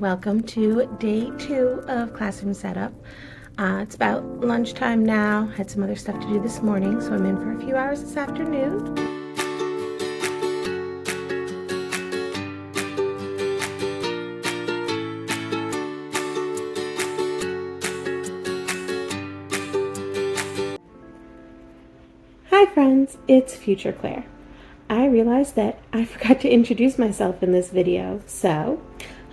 Welcome to day 2 of classroom setup. It's about lunchtime now. Had some other stuff to do this morning, so I'm in for a few hours this afternoon. Hi friends, it's Future Claire. I realized that I forgot to introduce myself in this video, so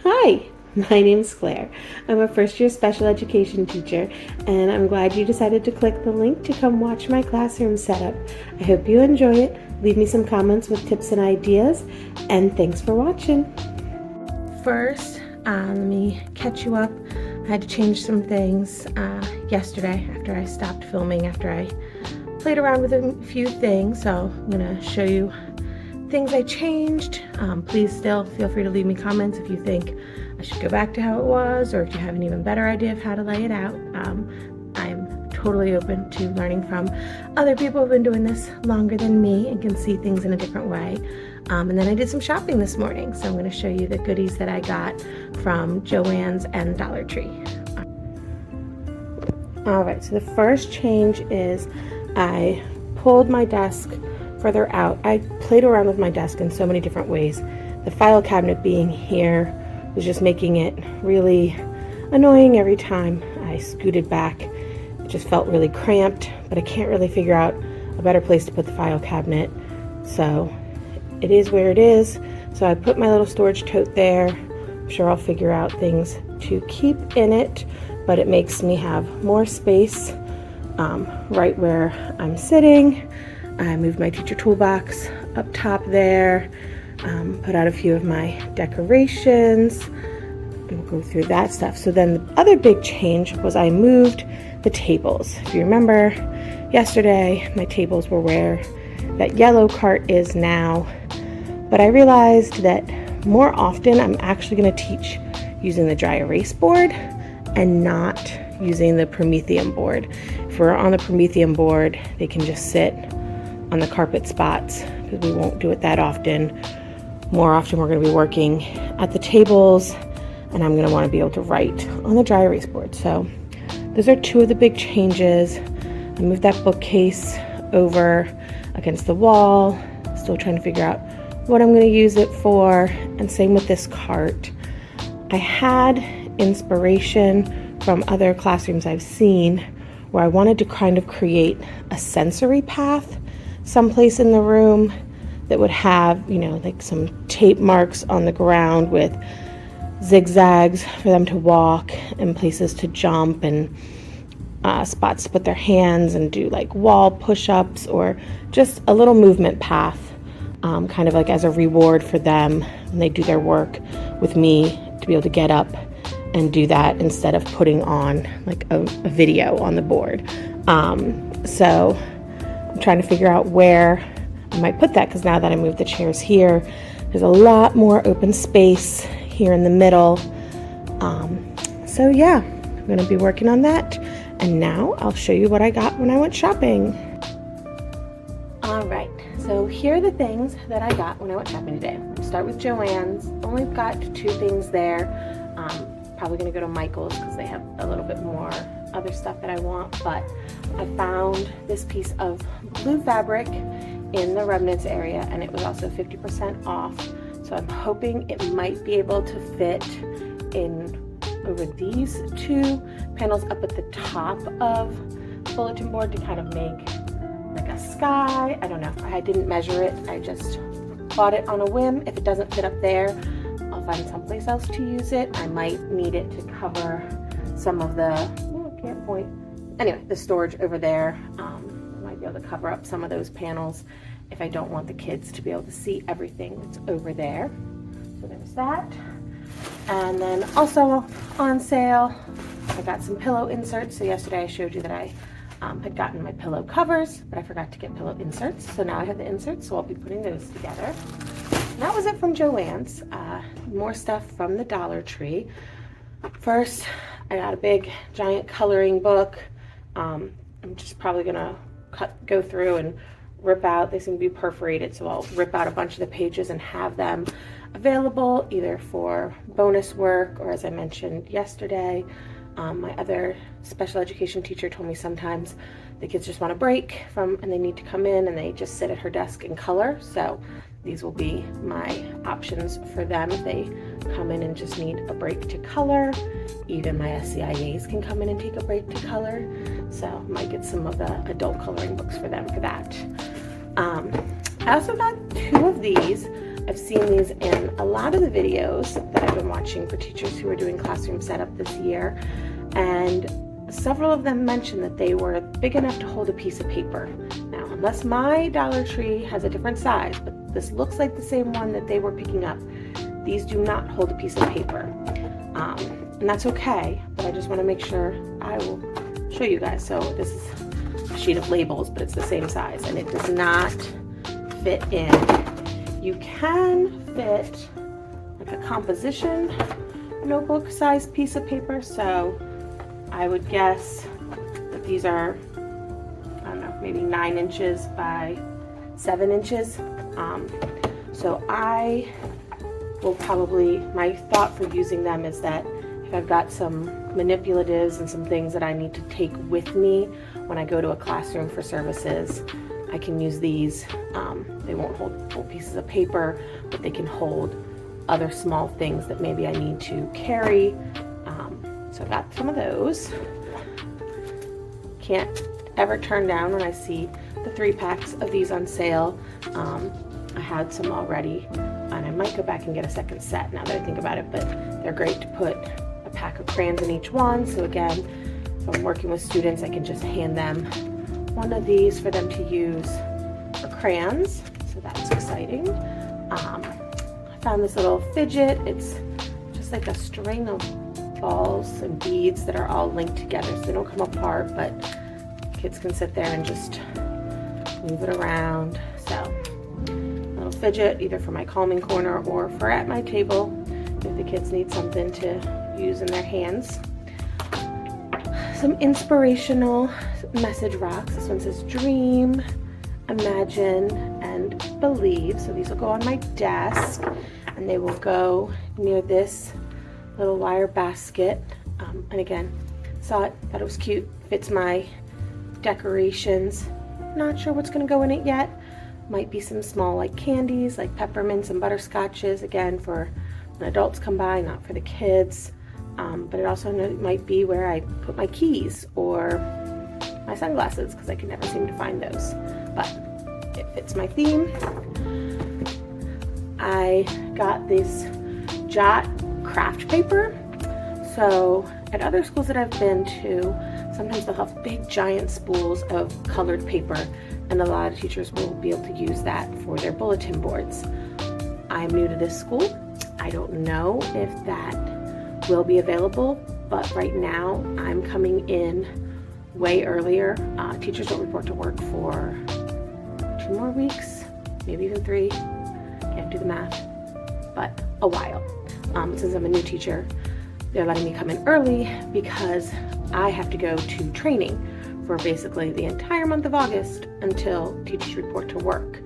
hi, my name's Claire. I'm a first-year special education teacher, and I'm glad you decided to click the link to come watch my classroom setup. I hope you enjoy it. Leave me some comments with tips and ideas, and thanks for watching. First, let me catch you up. I had to change some things yesterday after I stopped filming, after I played around with a few things, so I'm going to show you things I changed. Please still feel free to leave me comments if you think I should go back to how it was, or if you have an even better idea of how to lay it out. I'm totally open to learning from other people who've been doing this longer than me and can see things in a different way. And then I did some shopping this morning, so I'm going to show you the goodies that I got from Joann's and Dollar Tree. Alright, so the first change is I pulled my desk further out. I played around with my desk in so many different ways. The file cabinet being here was just making it really annoying every time I scooted back. It just felt really cramped, but I can't really figure out a better place to put the file cabinet. So it is where it is. So I put my little storage tote there. I'm sure I'll figure out things to keep in it, but it makes me have more space right where I'm sitting. I moved my teacher toolbox up top there, put out a few of my decorations, and we'll go through that stuff. So then the other big change was I moved the tables. If you remember yesterday, my tables were where that yellow cart is now, but I realized that more often I'm actually going to teach using the dry erase board and not using the Promethean board. If we're on the Promethean board, they can just sit on the carpet spots because we won't do it that often. More often we're going to be working at the tables, and I'm going to want to be able to write on the dry erase board. So those are two of the big changes. I moved that bookcase over against the wall, still trying to figure out what I'm going to use it for, and same with this cart. I had inspiration from other classrooms I've seen where I wanted to kind of create a sensory path someplace in the room that would have, like some tape marks on the ground with zigzags for them to walk and places to jump and spots to put their hands and do like wall push-ups, or just a little movement path, kind of like as a reward for them when they do their work with me, to be able to get up and do that instead of putting on like a video on the board. So I'm trying to figure out where I might put that, because now that I moved the chairs here, there's a lot more open space here in the middle. So yeah, I'm going to be working on that. And now I'll show you what I got when I went shopping. Alright, so here are the things that I got when I went shopping today. I'll start with Joann's. Only got 2 things there. Probably going to go to Michael's because they have a little bit more other stuff that I want, but I found this piece of blue fabric in the remnants area, and it was also 50% off, so I'm hoping it might be able to fit in over these 2 panels up at the top of the bulletin board to kind of make like a sky. I don't know, I didn't measure it, I just bought it on a whim. If it doesn't fit up there, I'll find someplace else to use it. I might need it to cover some of the, I can't point. Anyway, the storage over there. I might be able to cover up some of those panels if I don't want the kids to be able to see everything that's over there. So there's that. And then also on sale, I got some pillow inserts. So yesterday I showed you that I had gotten my pillow covers, but I forgot to get pillow inserts. So now I have the inserts, so I'll be putting those together. And that was it from Joann's. More stuff from the Dollar Tree. First, I got a big giant coloring book. I'm just probably gonna go through and rip out. They seem to be perforated, so I'll rip out a bunch of the pages and have them available either for bonus work or, as I mentioned yesterday, my other special education teacher told me sometimes the kids just want a break and they need to come in and they just sit at her desk and color. So these will be my options for them if they come in and just need a break to color. Even my SCIAs can come in and take a break to color. So I might get some of the adult coloring books for them for that. I also got 2 of these. I've seen these in a lot of the videos that I've been watching for teachers who are doing classroom setup this year, and several of them mentioned that they were big enough to hold a piece of paper. Now, unless my Dollar Tree has a different size, but this looks like the same one that they were picking up, these do not hold a piece of paper. And that's okay, but I just want to make sure. I will show you guys. So this is a sheet of labels, but it's the same size, and it does not fit in. You can fit like a composition notebook sized piece of paper, so I would guess that these are, I don't know, maybe 9 inches by 7 inches. So I will probably, my thought for using them is that if I've got some manipulatives and some things that I need to take with me when I go to a classroom for services, I can use these. They won't hold full pieces of paper, but they can hold other small things that maybe I need to carry. So I got some of those. Can't ever turn down when I see the 3-packs of these on sale. I had some already, and I might go back and get a second set now that I think about it, but they're great to put a pack of crayons in each one. So again, if I'm working with students, I can just hand them one of these for them to use for crayons. So that's exciting. I found this little fidget. It's just like a string of balls and beads that are all linked together, so they don't come apart, but kids can sit there and just move it around. So a little fidget, either for my calming corner or for at my table if the kids need something to use in their hands. Some inspirational message rocks. This one says dream, imagine, and believe. So these will go on my desk, and they will go near this little wire basket. And again, saw it, thought it was cute, fits my decorations. Not sure what's going to go in it yet. Might be some small like candies, like peppermints and butterscotches, again for when adults come by, not for the kids. But it also might be where I put my keys or my sunglasses, because I can never seem to find those. But it fits my theme. I got this Jot craft paper. So at other schools that I've been to, sometimes they'll have big giant spools of colored paper, and a lot of teachers will be able to use that for their bulletin boards. I'm new to this school. I don't know if that will be available, but right now I'm coming in way earlier. Teachers don't report to work for 2 more weeks, maybe even 3. Can't do the math, but a while. Since I'm a new teacher, they're letting me come in early because I have to go to training for basically the entire month of August until teachers report to work.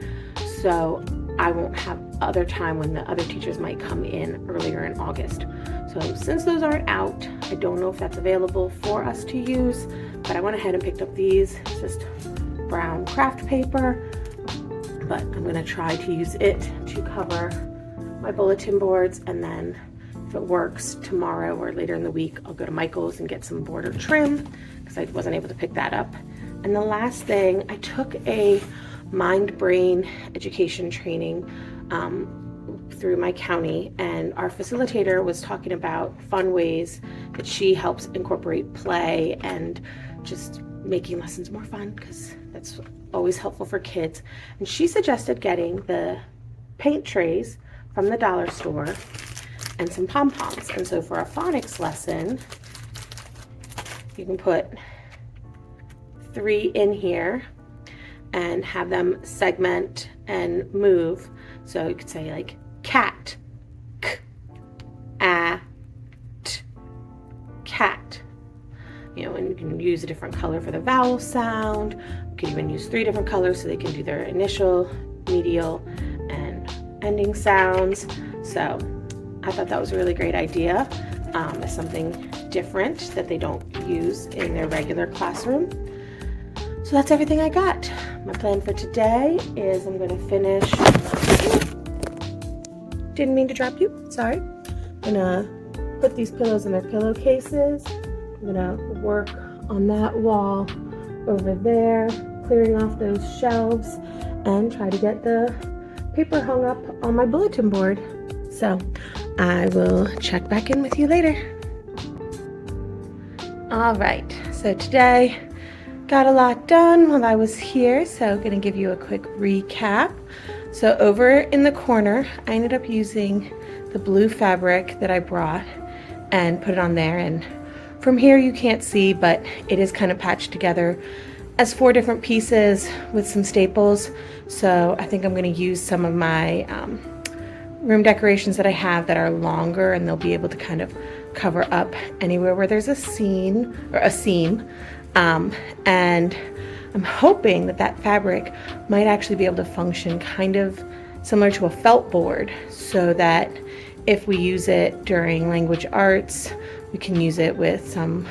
So I won't have other time when the other teachers might come in earlier in August. So since those aren't out, I don't know if that's available for us to use, but I went ahead and picked up these. It's just brown craft paper, but I'm going to try to use it to cover my bulletin boards, and then if it works tomorrow or later in the week, I'll go to Michael's and get some border trim because I wasn't able to pick that up. And the last thing, I took a mind-brain education training through my county, and our facilitator was talking about fun ways that she helps incorporate play and just making lessons more fun, because that's always helpful for kids. And she suggested getting the paint trays from the dollar store and some pom-poms. And so for a phonics lesson, you can put 3 in here and have them segment and move. So you could say like cat, k, a, t, cat. You know, and you can use a different color for the vowel sound, You could even use 3 different colors so they can do their initial, medial, and ending sounds. So I thought that was a really great idea. It's something different that they don't use in their regular classroom. So that's everything I got. My plan for today is I'm going to finish. Didn't mean to drop you, sorry. I'm gonna put these pillows in their pillowcases. I'm gonna work on that wall over there, clearing off those shelves, and try to get the paper hung up on my bulletin board. So I will check back in with you later. All right, so today got a lot done while I was here, so I'm gonna give you a quick recap. So over in the corner, I ended up using the blue fabric that I brought and put it on there. And from here you can't see, but it is kind of patched together as 4 different pieces with some staples. So I think I'm going to use some of my room decorations that I have that are longer, and they'll be able to kind of cover up anywhere where there's a seam. And I'm hoping that that fabric might actually be able to function kind of similar to a felt board, so that if we use it during language arts, we can use it with some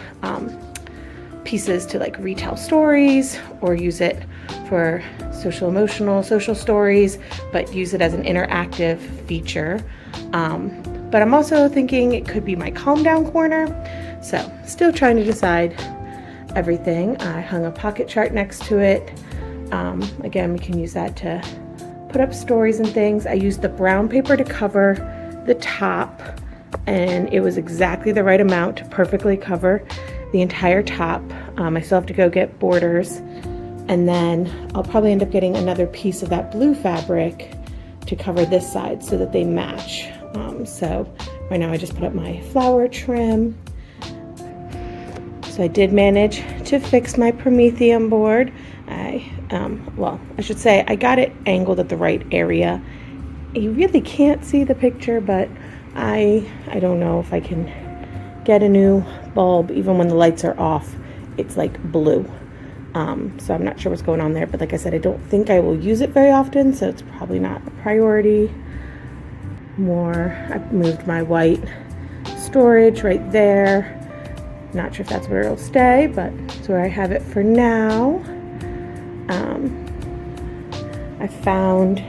pieces to like retell stories, or use it for social stories, but use it as an interactive feature. But I'm also thinking it could be my calm down corner. So still trying to decide everything. I hung a pocket chart next to it. Again, we can use that to put up stories and things. I used the brown paper to cover the top, and it was exactly the right amount to perfectly cover the entire top. I still have to go get borders, and then I'll probably end up getting another piece of that blue fabric to cover this side so that they match. So right now I just put up my flower trim. So I did manage to fix my Prometheum board. Well, I should say I got it angled at the right area. You really can't see the picture, but I don't know if I can get a new bulb. Even when the lights are off, it's like blue. So I'm not sure what's going on there, but like I said, I don't think I will use it very often, so it's probably not a priority. I moved my white storage right there. Not sure if that's where it'll stay, but it's where I have it for now. I found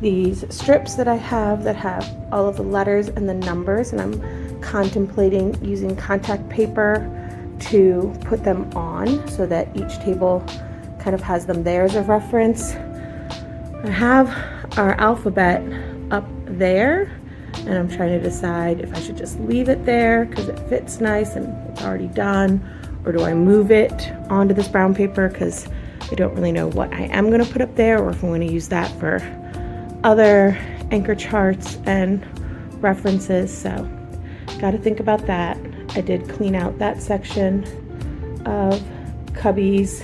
these strips that I have that have all of the letters and the numbers, and I'm contemplating using contact paper to put them on so that each table kind of has them there as a reference. I have our alphabet up there, and I'm trying to decide if I should just leave it there because it fits nice and it's already done, or do I move it onto this brown paper because I don't really know what I am going to put up there, or if I'm going to use that for other anchor charts and references. So got to think about that. I did clean out that section of cubbies.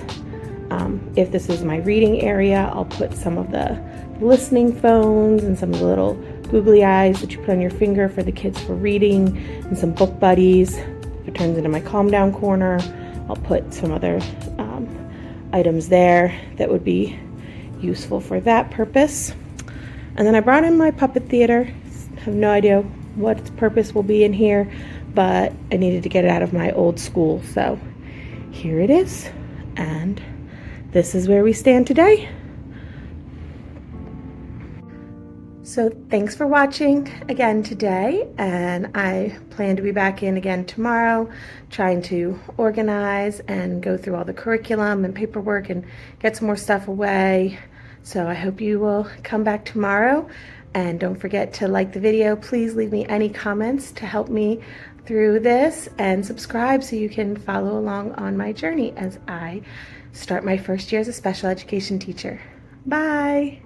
If this is my reading area, I'll put some of the listening phones and some of the little googly eyes that you put on your finger for the kids for reading, and some book buddies. If it turns into my calm down corner, I'll put some other items there that would be useful for that purpose. And then I brought in my puppet theater. I have no idea what its purpose will be in here, but I needed to get it out of my old school. So here it is, and this is where we stand today. So thanks for watching again today, and I plan to be back in again tomorrow, trying to organize and go through all the curriculum and paperwork and get some more stuff away. So I hope you will come back tomorrow, and don't forget to like the video. Please leave me any comments to help me through this, and subscribe so you can follow along on my journey as I start my first year as a special education teacher. Bye!